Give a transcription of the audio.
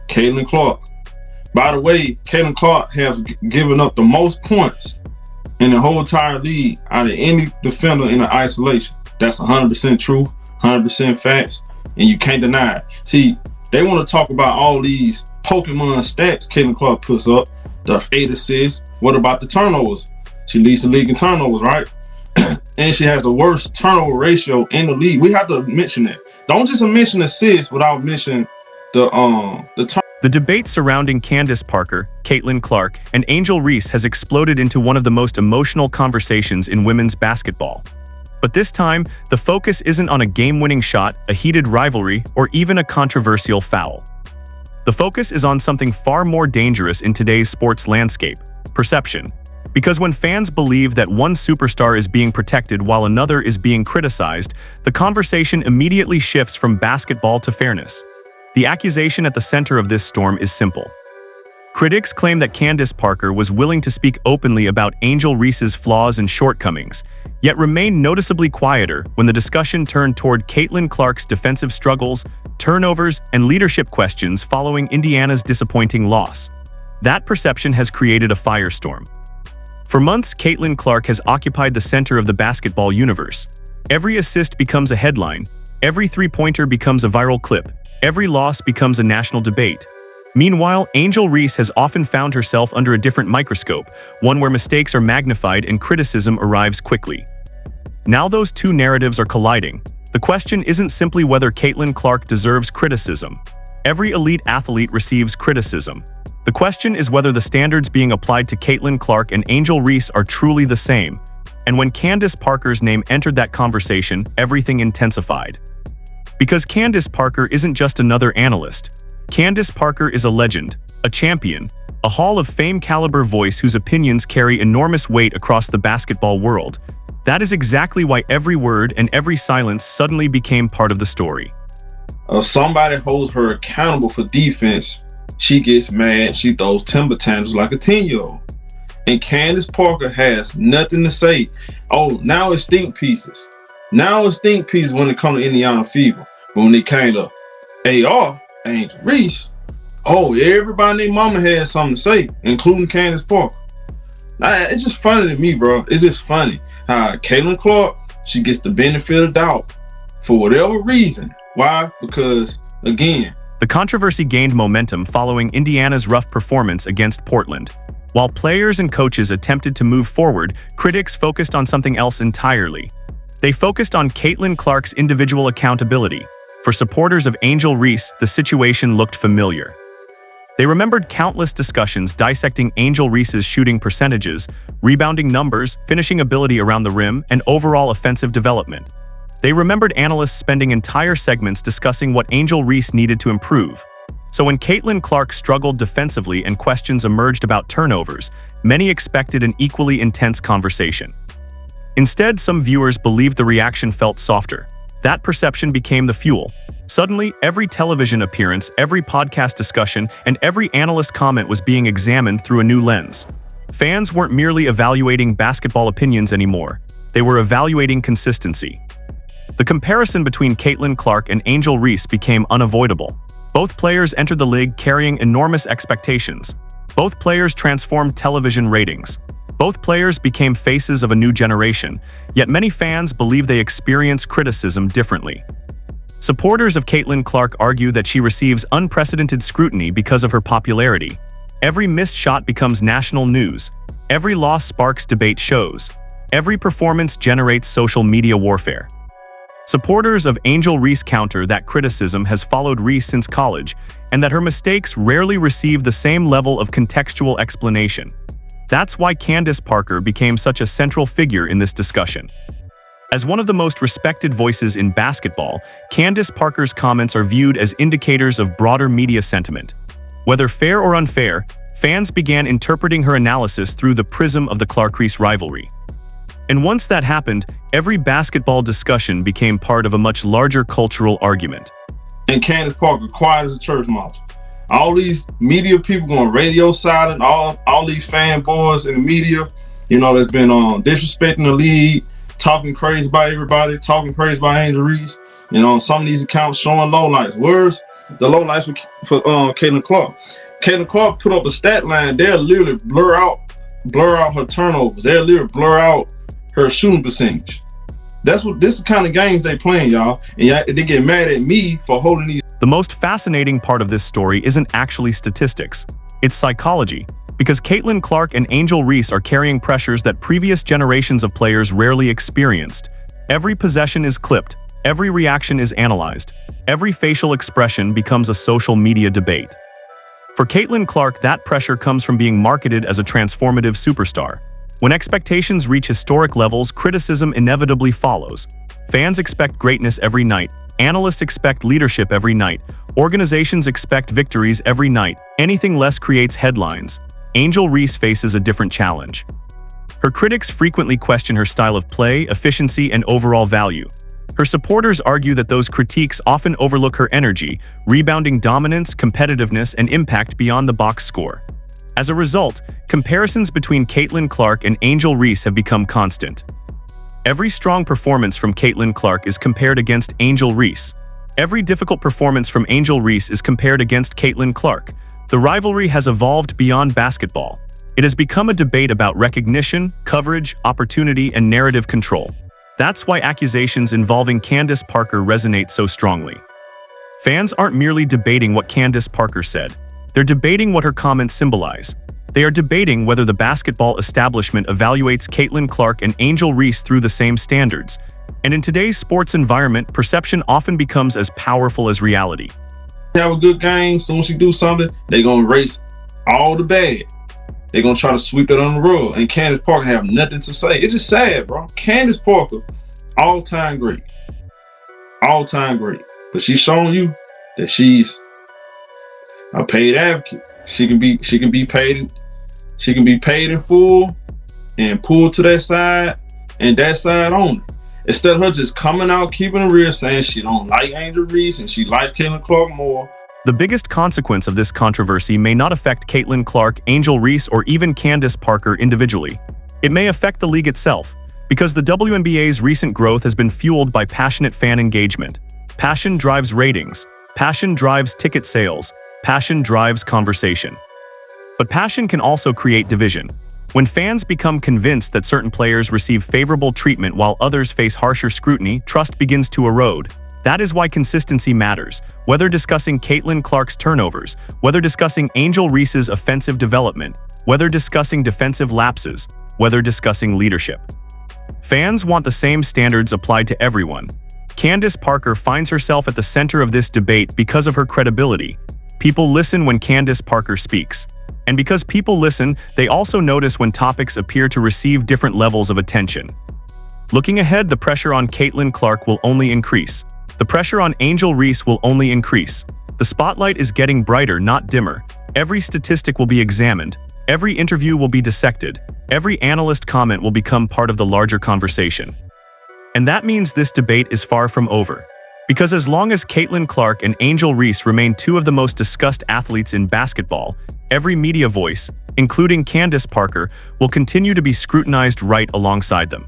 Caitlin Clark. By the way, Caitlin Clark has given up the most points in the whole entire league out of any defender in the isolation. That's 100% true, 100% facts, and you can't deny it. See, they want to talk about all these Pokemon stats Caitlin Clark puts up, the 8 assists. What about the turnovers? She leads the league in turnovers, right? And she has the worst turnover ratio in the league. We have to mention that. Don't just mention assists without mentioning the turnovers. The debate surrounding Candace Parker, Caitlin Clark, and Angel Reese has exploded into one of the most emotional conversations in women's basketball. But this time, the focus isn't on a game-winning shot, a heated rivalry, or even a controversial foul. The focus is on something far more dangerous in today's sports landscape: perception. Because when fans believe that one superstar is being protected while another is being criticized, the conversation immediately shifts from basketball to fairness. The accusation at the center of this storm is simple. Critics claim that Candace Parker was willing to speak openly about Angel Reese's flaws and shortcomings, yet remained noticeably quieter when the discussion turned toward Caitlin Clark's defensive struggles, turnovers, and leadership questions following Indiana's disappointing loss. That perception has created a firestorm. For months, Caitlin Clark has occupied the center of the basketball universe. Every assist becomes a headline, every three-pointer becomes a viral clip, every loss becomes a national debate. Meanwhile, Angel Reese has often found herself under a different microscope, one where mistakes are magnified and criticism arrives quickly. Now those two narratives are colliding. The question isn't simply whether Caitlin Clark deserves criticism. Every elite athlete receives criticism. The question is whether the standards being applied to Caitlin Clark and Angel Reese are truly the same. And when Candace Parker's name entered that conversation, everything intensified. Because Candace Parker isn't just another analyst. Candace Parker is a legend, a champion, a Hall of Fame caliber voice whose opinions carry enormous weight across the basketball world. That is exactly why every word and every silence suddenly became part of the story. If somebody holds her accountable for defense, she gets mad, she throws timber tantrums like a 10-year-old. And Candace Parker has nothing to say. Oh, now it's think pieces. Now it's think pieces when it comes to Indiana Fever. But when it came to AR, Angel Reese, oh, everybody and their mama had something to say, including Candace Parker. Now, it's just funny to me, bro. It's just funny how Caitlin Clark, she gets the benefit of doubt for whatever reason. Why? Because, again, the controversy gained momentum following Indiana's rough performance against Portland. While players and coaches attempted to move forward, critics focused on something else entirely. They focused on Caitlin Clark's individual accountability. For supporters of Angel Reese, the situation looked familiar. They remembered countless discussions dissecting Angel Reese's shooting percentages, rebounding numbers, finishing ability around the rim, and overall offensive development. They remembered analysts spending entire segments discussing what Angel Reese needed to improve. So when Caitlin Clark struggled defensively and questions emerged about turnovers, many expected an equally intense conversation. Instead, some viewers believed the reaction felt softer. That perception became the fuel. Suddenly, every television appearance, every podcast discussion, and every analyst comment was being examined through a new lens. Fans weren't merely evaluating basketball opinions anymore. They were evaluating consistency. The comparison between Caitlin Clark and Angel Reese became unavoidable. Both players entered the league carrying enormous expectations. Both players transformed television ratings. Both players became faces of a new generation, yet many fans believe they experience criticism differently. Supporters of Caitlin Clark argue that she receives unprecedented scrutiny because of her popularity. Every missed shot becomes national news. Every loss sparks debate shows. Every performance generates social media warfare. Supporters of Angel Reese counter that criticism has followed Reese since college, and that her mistakes rarely receive the same level of contextual explanation. That's why Candace Parker became such a central figure in this discussion. As one of the most respected voices in basketball, Candace Parker's comments are viewed as indicators of broader media sentiment. Whether fair or unfair, fans began interpreting her analysis through the prism of the Clark-Reese rivalry. And once that happened, every basketball discussion became part of a much larger cultural argument. And Candace Parker, quiet as a church mouse. All these media people going radio silent, all these fanboys in the media, that's been disrespecting the league, talking crazy about everybody, talking crazy about Angel Reese. Some of these accounts showing lowlights. The low lights for Caitlin Clark. Caitlin Clark put up a stat line. They'll literally blur out her turnovers. They'll literally blur out her shooting percentage. This is the kind of games they playing, y'all. And they get mad at me for holding these. The most fascinating part of this story isn't actually statistics. It's psychology. Because Caitlin Clark and Angel Reese are carrying pressures that previous generations of players rarely experienced. Every possession is clipped. Every reaction is analyzed. Every facial expression becomes a social media debate. For Caitlin Clark, that pressure comes from being marketed as a transformative superstar. When expectations reach historic levels, criticism inevitably follows. Fans expect greatness every night. Analysts expect leadership every night. Organizations expect victories every night. Anything less creates headlines. Angel Reese faces a different challenge. Her critics frequently question her style of play, efficiency, and overall value. Her supporters argue that those critiques often overlook her energy, rebounding dominance, competitiveness, and impact beyond the box score. As a result, comparisons between Caitlin Clark and Angel Reese have become constant. Every strong performance from Caitlin Clark is compared against Angel Reese. Every difficult performance from Angel Reese is compared against Caitlin Clark. The rivalry has evolved beyond basketball. It has become a debate about recognition, coverage, opportunity, and narrative control. That's why accusations involving Candace Parker resonate so strongly. Fans aren't merely debating what Candace Parker said. They're debating what her comments symbolize. They are debating whether the basketball establishment evaluates Caitlin Clark and Angel Reese through the same standards. And in today's sports environment, perception often becomes as powerful as reality. Have a good game. Soon as she do something, they're gonna erase all the bad. They're gonna try to sweep it on the rug. And Candace Parker have nothing to say. It's just sad, bro. Candace Parker, all-time great. All-time great. But she's showing you that she's a paid advocate. She can be paid in full and pulled to that side and that side only. Instead of her just coming out, keeping it real, saying she don't like Angel Reese and she likes Caitlin Clark more. The biggest consequence of this controversy may not affect Caitlin Clark, Angel Reese, or even Candace Parker individually. It may affect the league itself, because the WNBA's recent growth has been fueled by passionate fan engagement. Passion drives ratings. Passion drives ticket sales. Passion drives conversation. But passion can also create division. When fans become convinced that certain players receive favorable treatment while others face harsher scrutiny, trust begins to erode. That is why consistency matters. Whether discussing Caitlin Clark's turnovers, whether discussing Angel Reese's offensive development, whether discussing defensive lapses, whether discussing leadership. Fans want the same standards applied to everyone. Candace Parker finds herself at the center of this debate because of her credibility. People listen when Candace Parker speaks. And because people listen, they also notice when topics appear to receive different levels of attention. Looking ahead, the pressure on Caitlin Clark will only increase. The pressure on Angel Reese will only increase. The spotlight is getting brighter, not dimmer. Every statistic will be examined. Every interview will be dissected. Every analyst comment will become part of the larger conversation. And that means this debate is far from over. Because as long as Caitlin Clark and Angel Reese remain two of the most discussed athletes in basketball, every media voice, including Candace Parker, will continue to be scrutinized right alongside them.